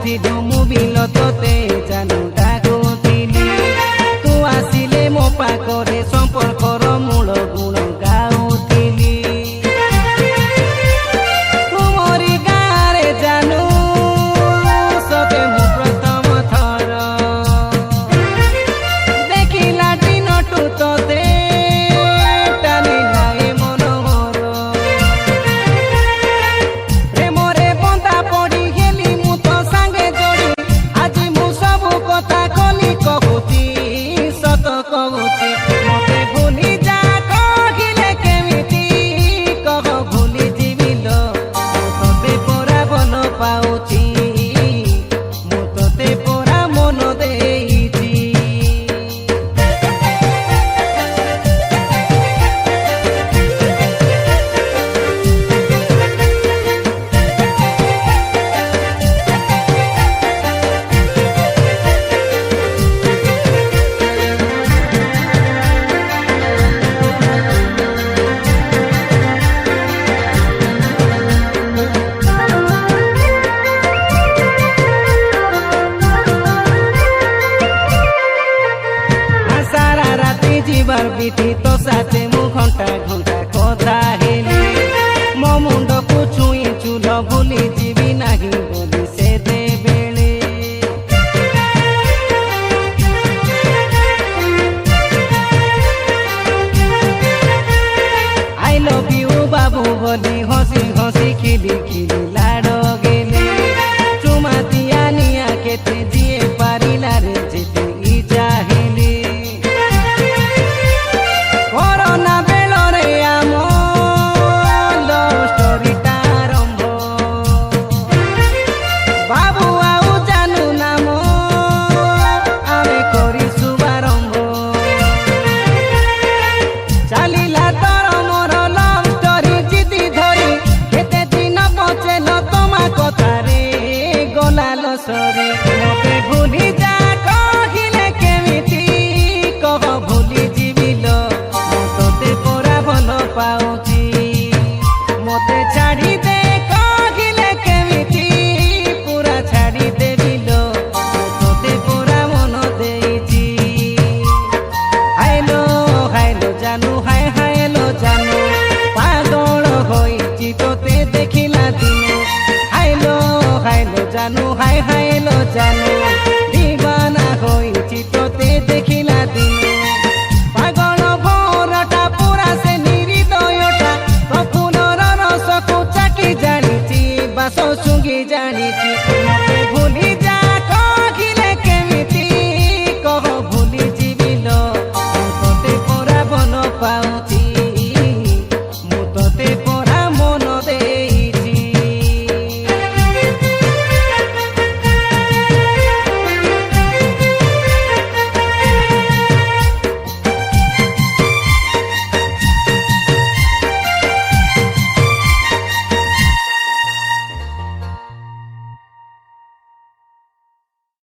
ଆସିଲୁ ମୁଁ ବିଲ ତୋତେ ଜାନୁ ଡାକୁଥିଲି ତୁ ଆସିଲେ ମୋ ପାଖରେ ସମ୍ପର୍କର ମୂଳ ଗୁଣ ଗାଉଥିଲି ତୁମରି ଗାଁରେ ଜାନୁ ସତେ ମୁଁ ପ୍ରଥମ ଥର ଦେଖିଲା ଦିନଠୁ ତୋତେ ଟାଣିଲା ଏ ମନ ମୋର ପ୍ରେମରେ ବନ୍ଧା ପଡ଼ିଗଲି ମୁଁ ତୋ ସାଙ୍ଗେ ଯୋଡ଼ି ଆଜି ମୁଁ ସବୁ କଥା ଖୋଲି କହୁଛି ସତ କହୁଛି ମତେ ଭୁଲି ଯା କହିଲେ କେମିତି କହ ଭୁଲି ଯିବି ଲୋ ମୁଁ ତୋତେ ପରା ଭଲ ପାଉଛି ମୁଁ ତୋତେ ପରା ମନ ଦେଇଛି ସାରା ରାତି ଯିବାର ବିଧି ତ ସାଥେ ମୁଁ ଘଣ୍ଟା ଘଣ୍ଟା କଥା ହେଲି ମୋ ମୁଣ୍ଡକୁ ଛୁଇଁ ଚୁଲ ଭୁଲି ଯିବି ନାହିଁ ବୋଲି ସେତେବେଳେ ଆଇ ଲଭ୍ ୟୁ ବାବୁ ବୋଲି ହସି ହସି ଖିଲି ଖିଲି ଲାଡ଼ ଗେଲେ ଚୁମା ଦିଆ ନିଆ କେତେ ଦିଏ ପାରିଲା ରେ ଯେତେ ଇ ଚାହିଁଲି କରୋନା ବେଳରେ ଆମ ଲଭ୍ ଷ୍ଟୋରିଟା ଆରମ୍ଭ ବାବୁ ଆଉ ଜାନୁ ନାମ ଆମେ କରି ଶୁଭାରମ୍ଭ ଚାଲିଲା ତୋର ମୋର ଲଭ୍ ଷ୍ଟୋରି ଜିଦି ଧରି କେତେ ଦିନ ପଛେଲ ତମା କଥାରେ ଗଲା ଲସରେ ମତେ ଭୁଲି ଯା କହିଲେ କେମିତି କହ ଭୁଲି ଯିବି ଲୋ ମୁଁ ତୋତେ ପରା ଭଲ ପାଉଛି ମତେ ଛାଡ଼ି ଦେ କହିଲେ କେମିତି ପୁରା ଛାଡ଼ି ଦେବି ଲୋ ମୁଁ ତୋତେ ପରା ମନ ଦେଇଛି ହାଇଲୋ ହାଇଲୋ ଜାନୁ ହାୟ ହାୟଲୋ ଜାନୁ ପାଗଳ ହୋଇଛି ତୋତେ ଦେଖିଲା ଦିନ ହାଇଲୋ ହାଇଲୋ ଜାନୁ ହାୟ ହାୟଲୋ ଜାନୁ